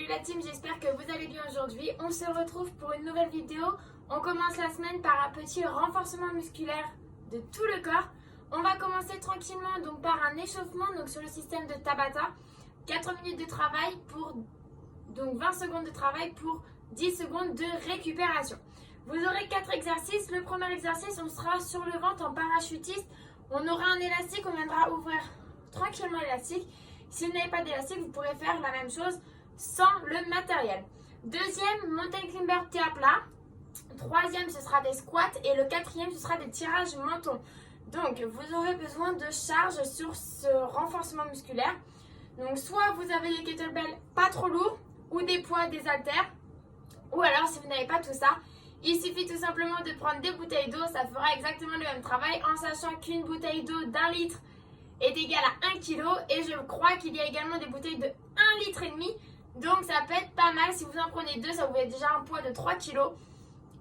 la team, j'espère que vous allez bien aujourd'hui. On se retrouve pour une nouvelle vidéo. On commence la semaine par un petit renforcement musculaire de tout le corps. On va commencer tranquillement donc par un échauffement donc sur le système de Tabata. 4 minutes de travail pour donc 20 secondes de travail pour 10 secondes de récupération. Vous aurez 4 exercices. Le premier exercice, on sera sur le ventre en parachutiste. On aura un élastique, on viendra ouvrir tranquillement l'élastique. Si vous n'avez pas d'élastique, vous pourrez faire la même chose sans le matériel. Deuxième, mountain climber pied à plat. Troisième, ce sera des squats. Et le quatrième, ce sera des tirages menton. Donc, vous aurez besoin de charge sur ce renforcement musculaire. Donc, soit vous avez des kettlebells pas trop lourds ou des poids, des haltères. Ou alors, si vous n'avez pas tout ça, il suffit tout simplement de prendre des bouteilles d'eau. Ça fera exactement le même travail en sachant qu'une bouteille d'eau d'1 litre est égale à 1 kg. Et je crois qu'il y a également des bouteilles de 1,5 litre. Donc, ça peut être pas mal. Si vous en prenez 2, ça vous fait déjà un poids de 3 kg.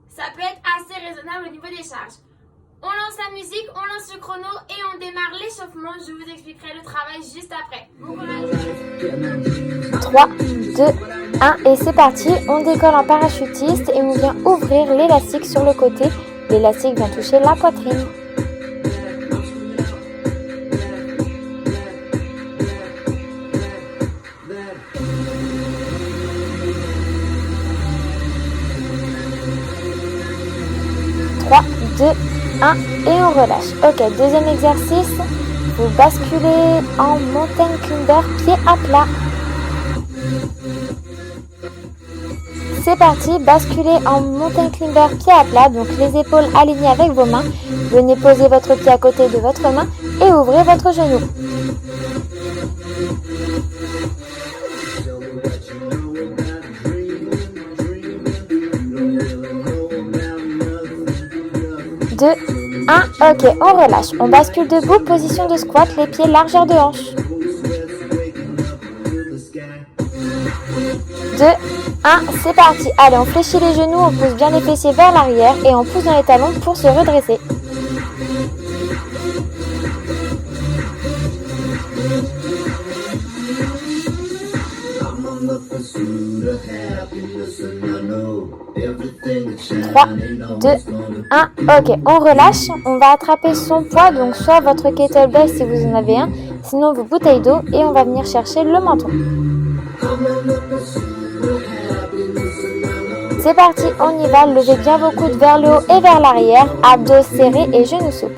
Ça peut être assez raisonnable au niveau des charges. On lance la musique, on lance le chrono et on démarre l'échauffement. Je vous expliquerai le travail juste après. Bon courage. 3, 2, 1 et c'est parti. On décolle en parachutiste et on vient ouvrir l'élastique sur le côté. L'élastique vient toucher la poitrine. Trois, 2, 1 et on relâche. Ok, deuxième exercice. Vous basculez en mountain climber pied à plat. C'est parti, basculez en mountain climber pied à plat, donc les épaules alignées avec vos mains. Venez poser votre pied à côté de votre main et ouvrez votre genou. Deux, 1, ok, on relâche. On bascule debout, position de squat, les pieds largeur de hanche. 2, 1, c'est parti. Allez, on fléchit les genoux, on pousse bien les fessiers vers l'arrière et on pousse dans les talons pour se redresser. Trois, 2, 1, ok, on relâche, on va attraper son poids, donc soit votre kettlebell si vous en avez un, sinon vos bouteilles d'eau et on va venir chercher le menton. C'est parti, on y va, levez bien vos coudes vers le haut et vers l'arrière, abdos serrés et genoux souples.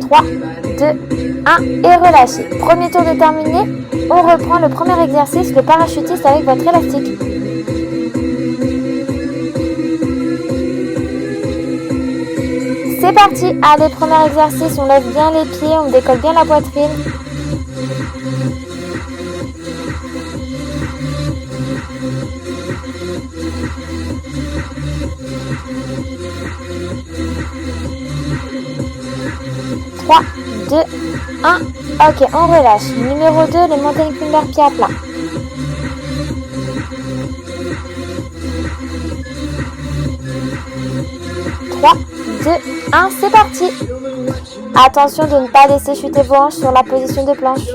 Trois, 2, 1 et relâchez. Premier tour de terminé, on reprend le premier exercice, le parachutiste avec votre élastique. C'est parti, allez, premier exercice, on lève bien les pieds, on décolle bien la poitrine. Trois, 2, 1, ok, on relâche. Numéro 2, le mountain climber pied à plat. Trois, 2, 1, c'est parti. Attention de ne pas laisser chuter vos hanches sur la position de planche.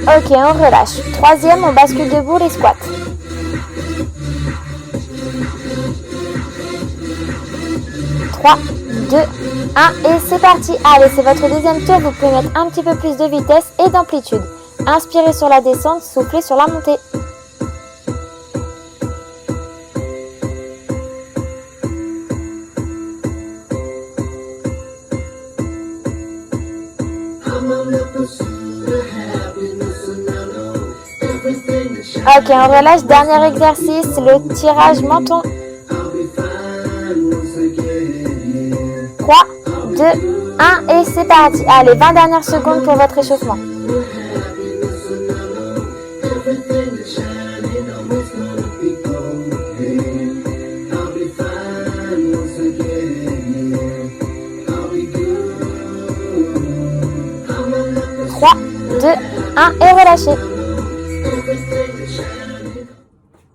Ok, on relâche. Troisième, on bascule debout les squats. 3, 2, 1 et c'est parti. Allez, c'est votre deuxième tour. Vous pouvez mettre un petit peu plus de vitesse et d'amplitude. Inspirez sur la descente, soufflez sur la montée. Ok, on relâche. Dernier exercice, le tirage menton. 3, 2, 1 et c'est parti. Allez, 20 dernières secondes pour votre échauffement. 3, 2, 1 et relâchez.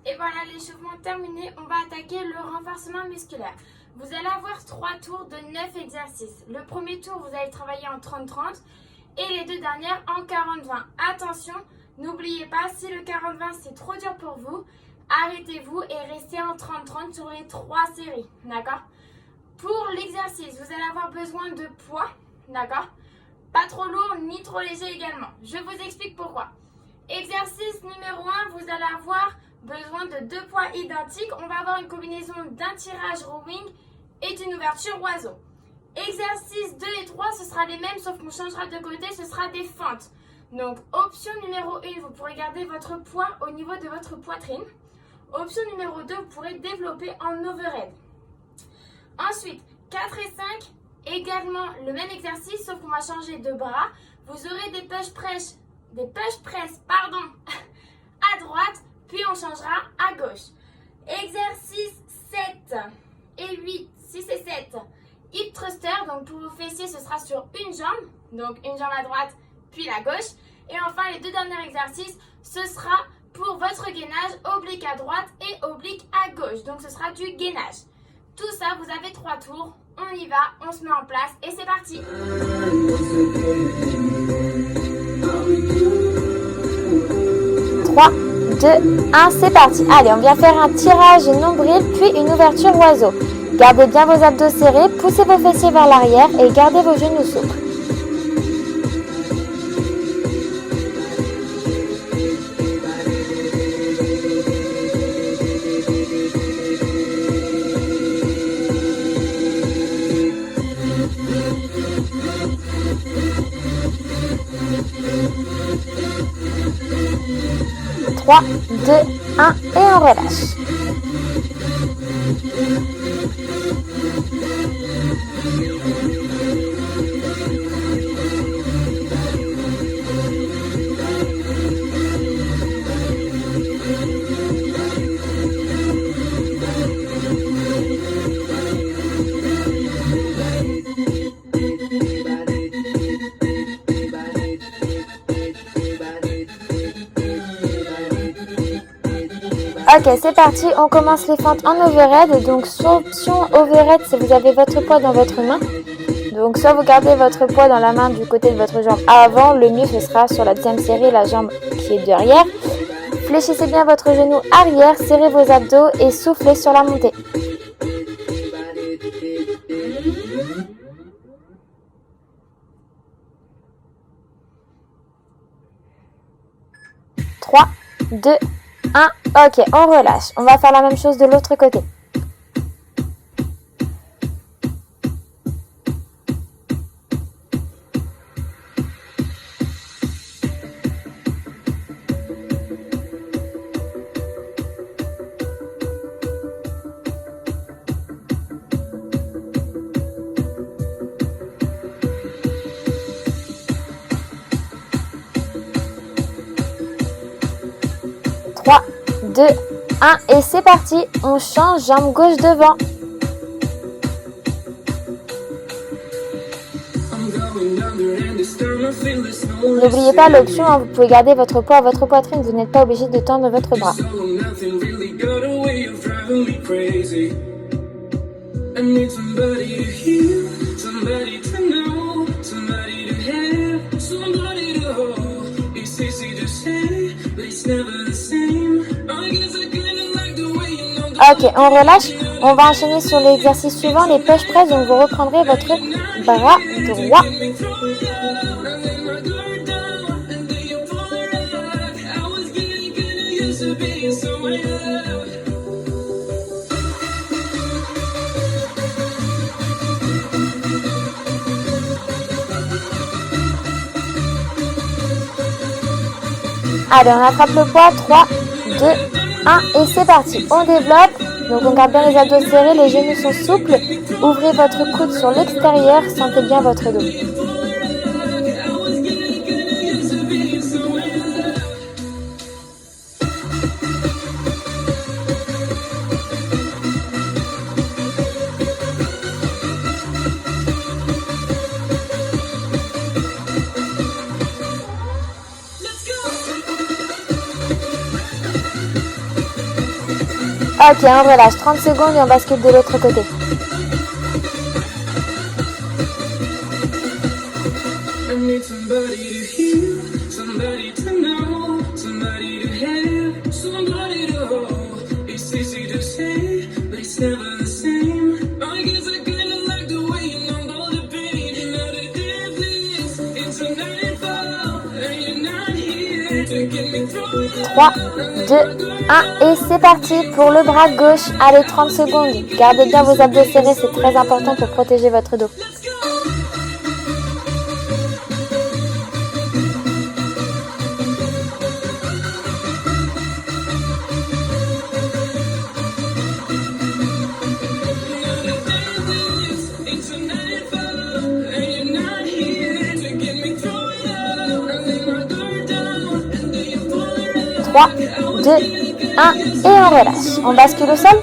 Et voilà, l'échauffement terminé, on va attaquer le renforcement musculaire. Vous allez avoir 3 tours de 9 exercices. Le premier tour, vous allez travailler en 30-30 et les deux dernières en 40-20. Attention, n'oubliez pas, si le 40-20 c'est trop dur pour vous, arrêtez-vous et restez en 30-30 sur les 3 séries, d'accord? Pour l'exercice, vous allez avoir besoin de poids, d'accord? Pas trop lourd ni trop léger également. Je vous explique pourquoi. Exercice numéro 1, vous allez avoir besoin de 2 poids identiques. On va avoir une combinaison d'un tirage rowing et d'une ouverture oiseau. Exercice 2 et 3, ce sera les mêmes sauf qu'on changera de côté, ce sera des fentes. Donc option numéro 1, vous pourrez garder votre poids au niveau de votre poitrine. Option numéro 2, vous pourrez développer en overhead. Ensuite, 4 et 5, également le même exercice sauf qu'on va changer de bras. Vous aurez des push press, à droite, puis on changera à gauche. Exercice 7 et 8, 6 et 7, hip thruster, donc pour vos fessiers ce sera sur une jambe, donc une jambe à droite puis la gauche. Et enfin les deux derniers exercices, ce sera pour votre gainage, oblique à droite et oblique à gauche, donc ce sera du gainage. Tout ça, vous avez 3 tours, on y va, on se met en place et c'est parti. 3, 2, 1, c'est parti. Allez, on vient faire un tirage nombril puis une ouverture oiseau. Gardez bien vos abdos serrés, poussez vos fessiers vers l'arrière et gardez vos genoux souples. Trois, 2, 1 et on relâche. Ok, c'est parti, on commence les fentes en overhead. Donc, sur option overhead, si vous avez votre poids dans votre main. Donc, soit vous gardez votre poids dans la main du côté de votre jambe avant, le mieux ce sera sur la deuxième série, la jambe qui est derrière. Fléchissez bien votre genou arrière, serrez vos abdos et soufflez sur la montée. Trois, 2, 1, ok, on relâche. On va faire la même chose de l'autre côté. Trois, 2, 1 et c'est parti. On change, jambe gauche devant. N'oubliez pas l'option, hein, vous pouvez garder votre poids à votre poitrine, vous n'êtes pas obligé de tendre votre bras. Ok, on relâche. On va enchaîner sur l'exercice suivant, les push press. Donc vous reprendrez votre bras droit. Allez, on attrape le poids. 3, 2, 1 et c'est parti. On développe. Donc on garde bien les abdos serrés, les genoux sont souples. Ouvrez votre coude sur l'extérieur, sentez bien votre dos. Ok, on relâche 30 secondes et on bascule de l'autre côté. Trois, 2, 1 et c'est parti pour le bras gauche. Allez, 30 secondes. Gardez bien vos abdos serrés, c'est très important pour protéger votre dos. Trois, 2, 1 et on relâche. On bascule au sol.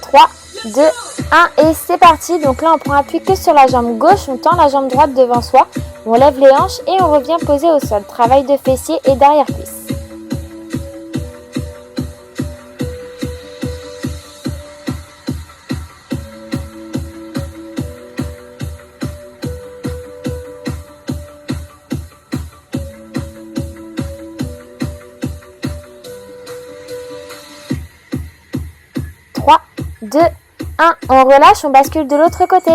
Trois, 2, 1 et c'est parti. Donc là on prend appui que sur la jambe gauche, on tend la jambe droite devant soi, on lève les hanches et on revient poser au sol. Travail de fessiers et d'arrière-cuisse. Trois, 2, 1, on relâche, on bascule de l'autre côté.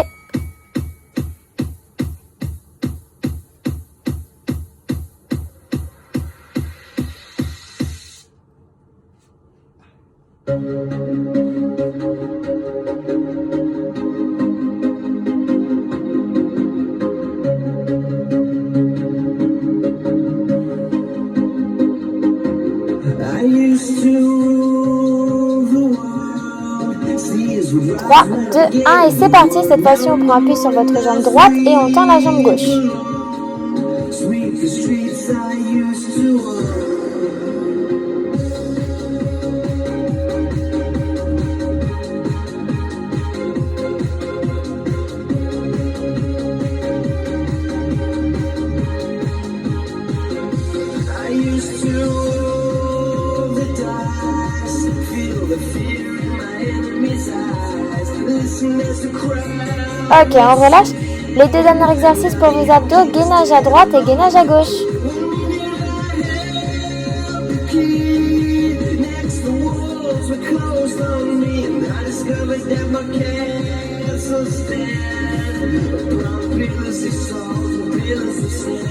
I used to rule the world, see as we 3, 2, 1 et c'est parti. Cette fois-ci, on prend appui sur votre jambe droite et on tend la jambe gauche. sweep the streets I used to own. I used to roll the dice, feel the fear in my enemy's eyes, listen as the crowd. Ok, on relâche. Les deux derniers exercices pour vos abdos, gainage à droite et gainage à gauche. Next the walls were closed on me, and I discovered that my castle stand. Brown pillars they saw, pillars they stand.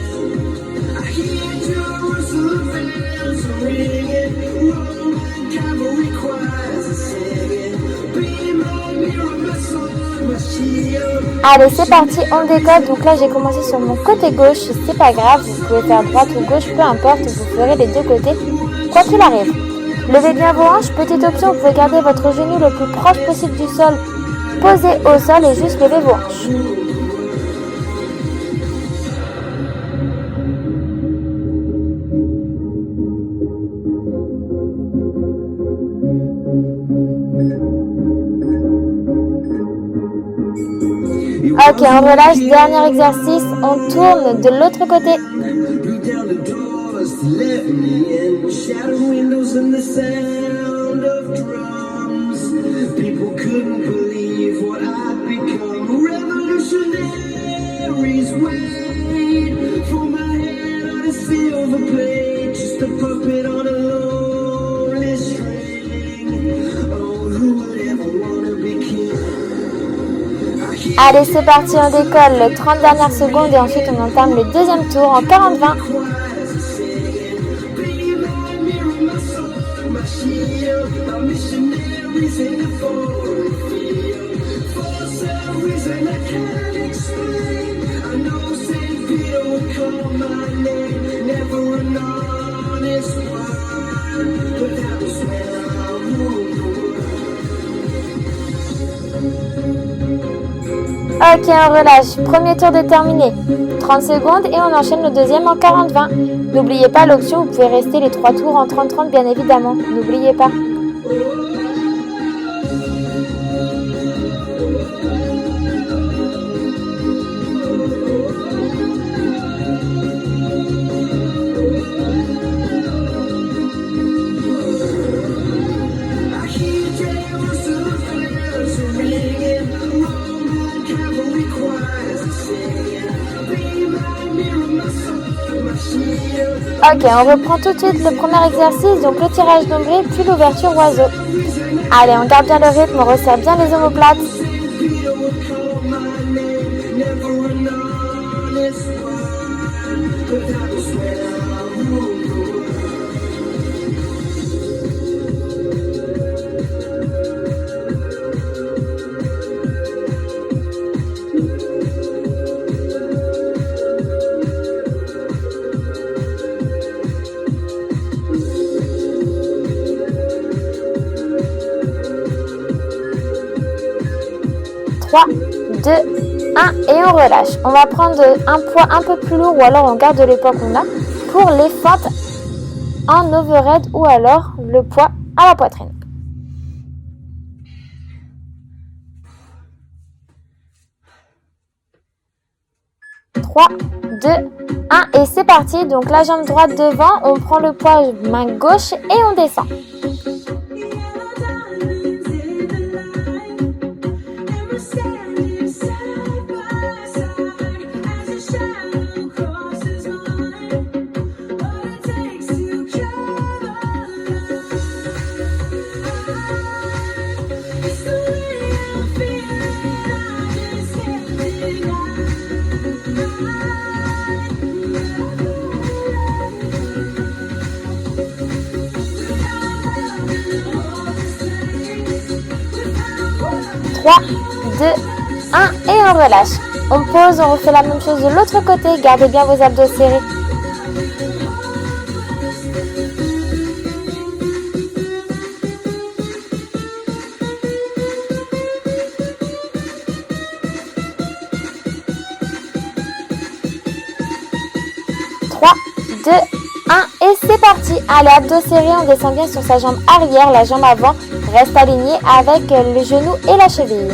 I hear Jerusalem bells ringing, Roman cavalry choirs are singing. Be my mirror, my sword, my shield. Allez, c'est parti, on décolle. Donc là, j'ai commencé sur mon côté gauche. C'est pas grave, vous pouvez faire droite ou gauche, peu importe, vous ferez les deux côtés, quoi qu'il arrive. Levez bien vos hanches. Petite option, vous pouvez garder votre genou le plus proche possible du sol, posé au sol et juste lever vos hanches. Ok, on relâche. Dernier exercice, on tourne de l'autre côté. Blew down the doors to let me in. Shattered windows and the sound of drums. People couldn't believe what I'd become. Revolutionaries wait for my head on a silver plate. Just a puppet on a lonely string. Oh, who would ever wanna be king? Allez, c'est parti, on décolle. 30 dernières secondes et ensuite on entame le deuxième tour en 40-20. Ok, on relâche. Premier tour déterminé. 30 secondes et on enchaîne le deuxième en 40-20. N'oubliez pas l'option, vous pouvez rester les 3 tours en 30-30 bien évidemment. N'oubliez pas. Ok, on reprend tout de suite le premier exercice, donc le tirage nombril, puis l'ouverture oiseau. Allez, on garde bien le rythme, on resserre bien les omoplates. Trois, 2, 1 et on relâche. On va prendre un poids un peu plus lourd ou alors on garde le poids qu'on a pour les feintes en overhead ou alors le poids à la poitrine. 3, 2, 1 et c'est parti. Donc la jambe droite devant, on prend le poids main gauche et on descend. Trois, 2, 1 et on relâche. On pose, on refait la même chose de l'autre côté. Gardez bien vos abdos serrés. Trois, 2, 1 et c'est parti. Allez, abdos serrés, on descend bien sur sa jambe arrière, la jambe avant reste alignée avec le genou et la cheville.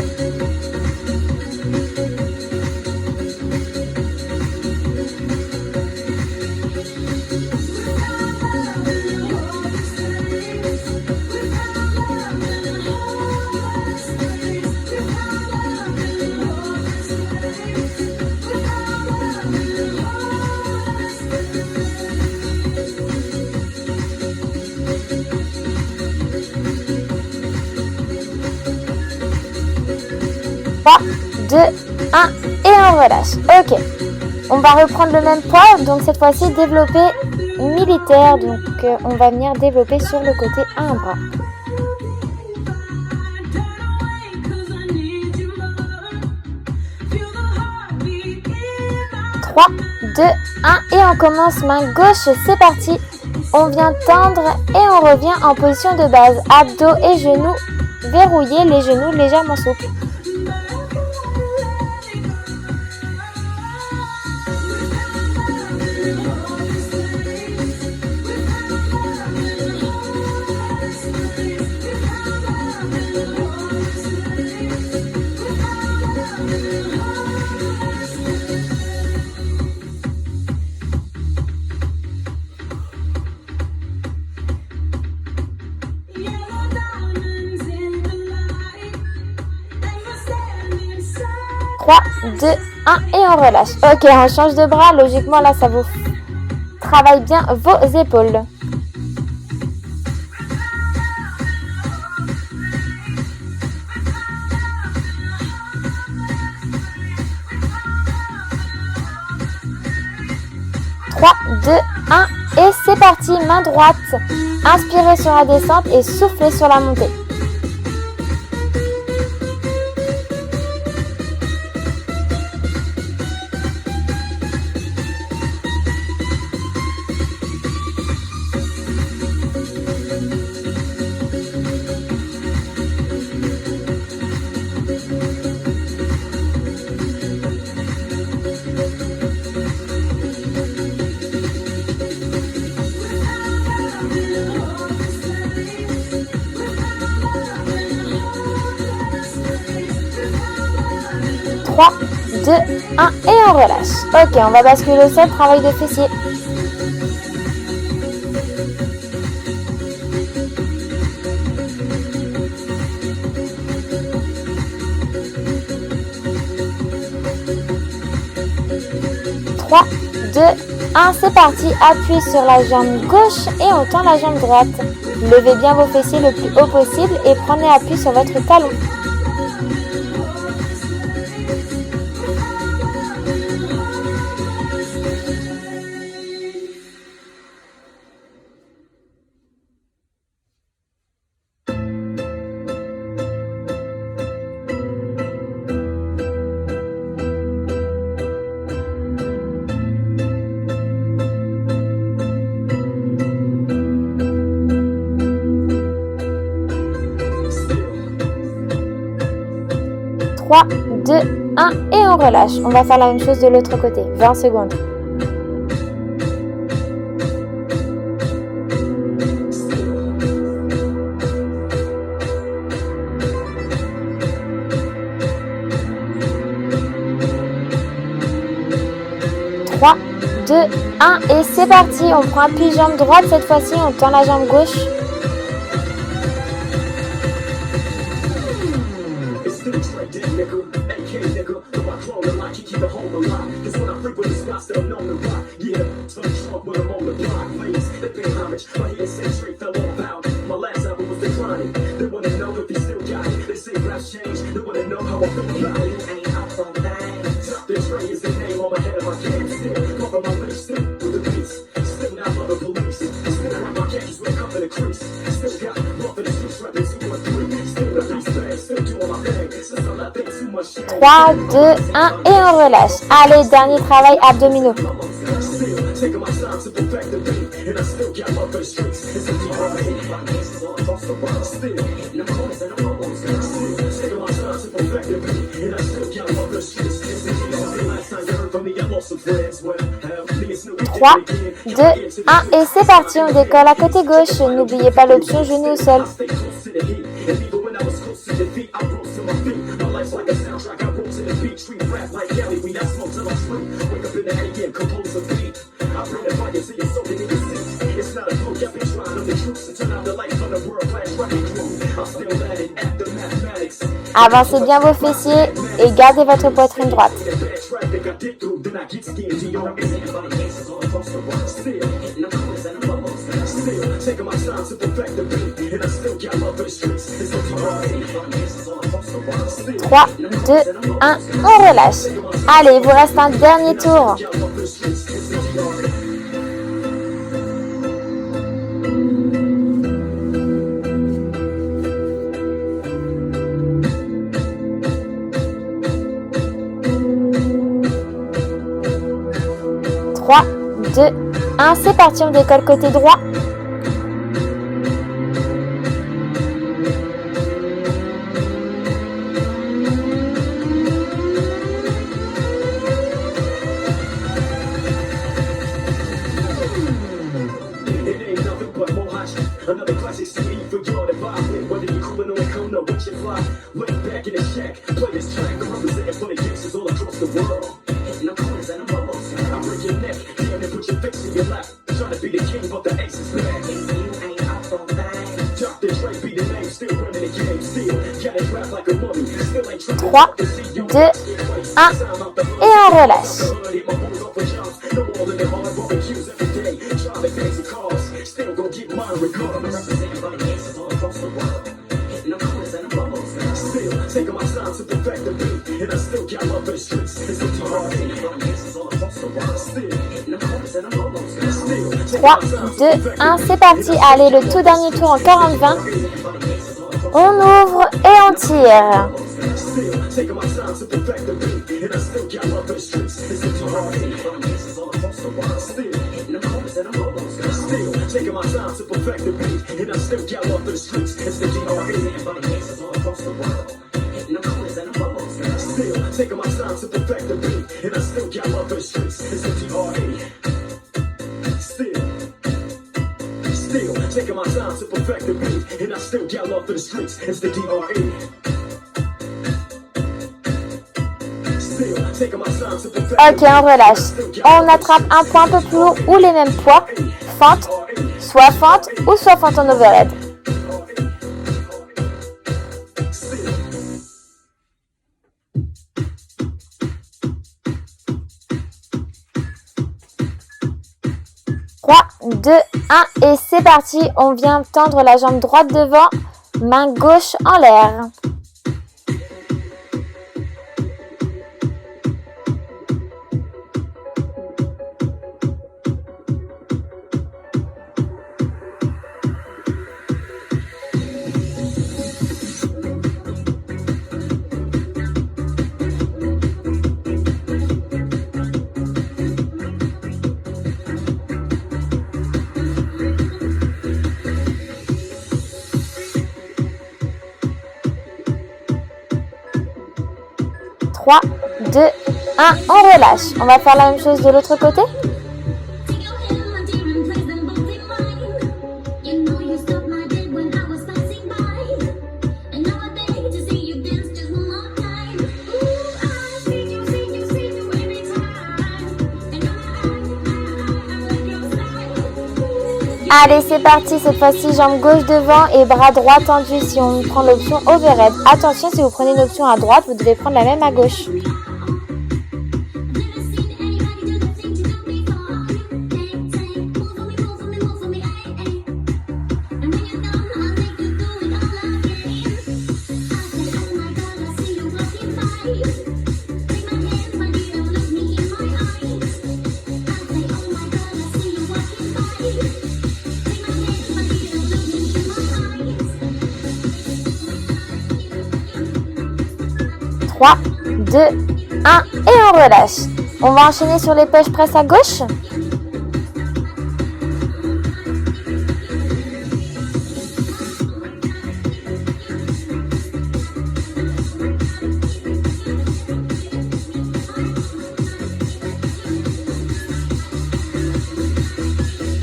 Trois, 2, 1 et on relâche. Ok, on va reprendre le même poids, donc cette fois-ci développé militaire, donc on va venir développer sur le côté à un bras. Trois, 2, 1 et on commence main gauche, c'est parti. On vient tendre et on revient en position de base. Abdos et genoux verrouillés, les genoux légèrement souples. Trois, 2, 1 et on relâche. Ok, on change de bras. Logiquement, là, ça vous travaille bien vos épaules. Trois, 2, 1 et c'est parti. Main droite. Inspirez sur la descente et soufflez sur la montée. 3, 2, 1 et on relâche. Ok, on va basculer au sol, travail de fessier. Trois, 2, 1, c'est parti. Appuyez sur la jambe gauche et on tend la jambe droite. Levez bien vos fessiers le plus haut possible et prenez appui sur votre talon. Trois, 2, 1 et on relâche. On va faire la même chose de l'autre côté. 20 secondes. Trois, 2, 1 et c'est parti. On prend appui jambe droite cette fois-ci. On tend la jambe gauche. Trois, 2, 1 et on relâche. Allez, dernier travail abdominaux. Trois, 2, 1 et c'est parti. On décolle à côté gauche. N'oubliez pas l'option genou au sol. Avancez bien vos fessiers et gardez votre poitrine droite. Trois, 2, 1, on relâche. Allez, il vous reste un dernier tour. Trois, 2, 1, c'est parti, on décolle côté droit. Another classic CD for y'all to vibe with. Whether you coolin' on the corner with your fly, lay back in the shack, play this track. I'm representing for the gangsters all across the world. Hitting the corners and I'm bubbles. I break your neck, damn it, put your face in your lap. Trying to be the king, but the ace is back. You ain't out on that. Dr. Dre be the name, still running the game, still got it wrapped like a mummy. Still ain't tripping. 3, 2, 1 et on relâche. Trois, 2, 1, c'est parti. Allez, le tout dernier tour en 40-20. On ouvre et on tire. Taking my time to perfect the beat, and I still got love for the streets. It's the DRE. Ok, on relâche. On attrape un poids un peu plus haut ou les mêmes poids. Fente ou soit fente en overhead. Trois, 2, 1 et c'est parti. On vient tendre la jambe droite devant, main gauche en l'air. Trois, 2, 1, on relâche. On va faire la même chose de l'autre côté. Allez, c'est parti. Cette fois-ci, jambe gauche devant et bras droit tendu si on prend l'option overhead. Attention, si vous prenez une option à droite, vous devez prendre la même à gauche. Trois, 2, 1 et on relâche. On va enchaîner sur les push press à gauche.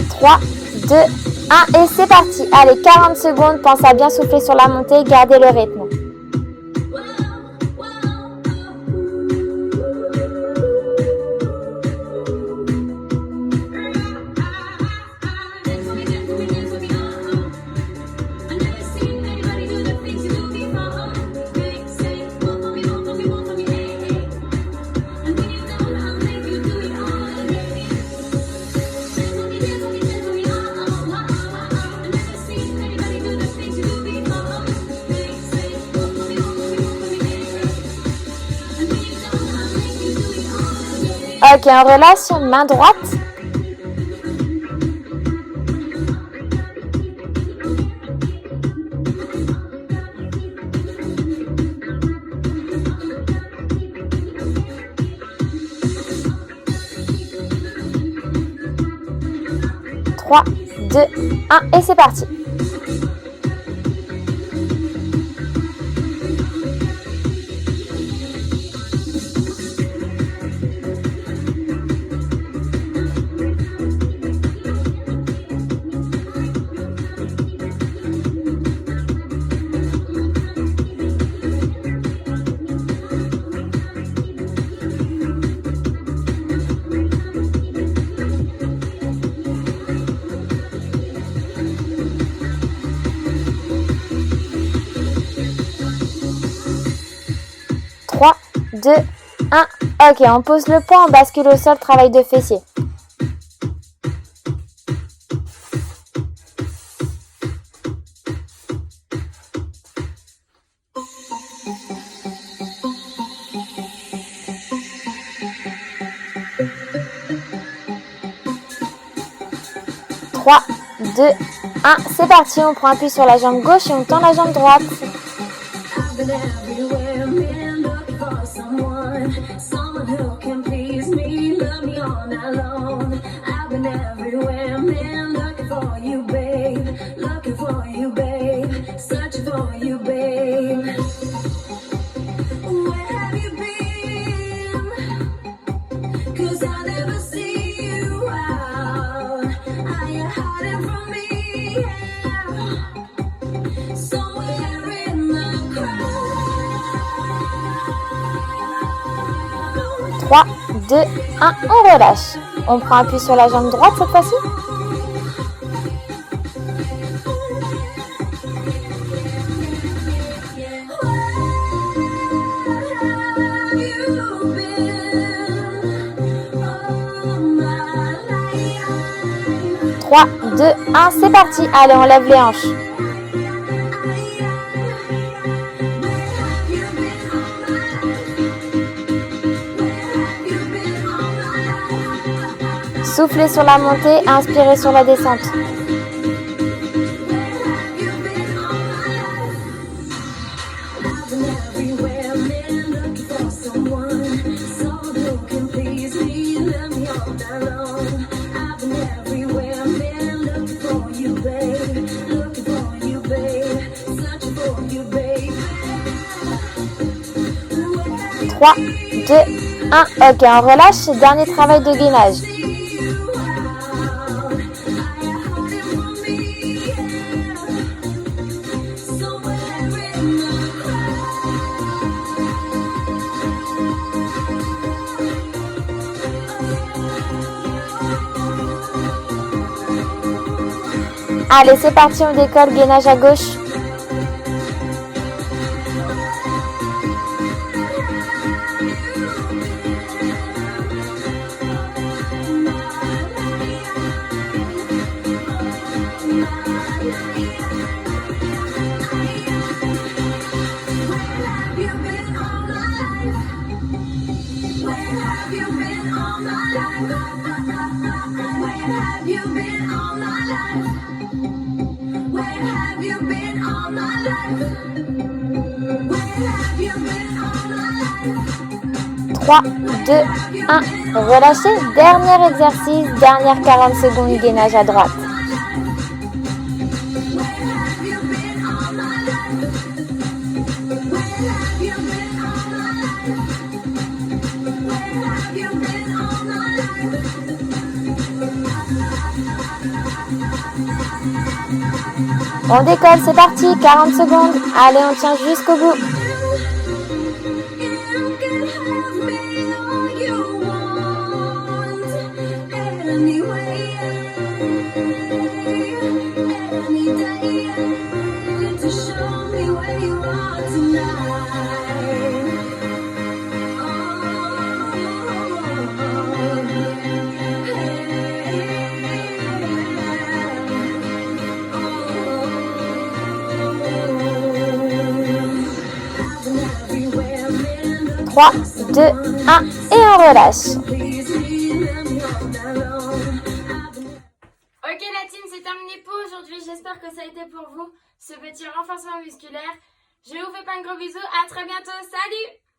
Trois, 2, 1 et c'est parti. Allez, 40 secondes. Pense à bien souffler sur la montée. Gardez le rythme. Ok, on relâche, main droite. Trois, 2, 1 et c'est parti. Trois, 2, 1. Ok, on pose le poids, on bascule au sol, travail de fessier. Trois, 2, 1. C'est parti, on prend appui sur la jambe gauche et on tend la jambe droite. Trois, 2, 2, 1, on relâche. On prend appui sur la jambe droite cette fois-ci. Trois, 2, 1, c'est parti. Allez, on lève les hanches. Soufflez sur la montée, inspirez sur la descente. Trois, 2, 1. Ok, on relâche. Dernier travail de gainage. Allez, c'est parti, on décolle, gainage à gauche. Trois, 2, 1. Relâchez. Dernier exercice, dernière 40 secondes, gainage à droite. On décolle, c'est parti, 40 secondes. Allez, on tient jusqu'au bout. Trois, 2, 1 et on relâche. Ok la team, c'est terminé pour aujourd'hui. J'espère que ça a été pour vous ce petit renforcement musculaire. Je vous fais plein de gros bisous. À très bientôt. Salut!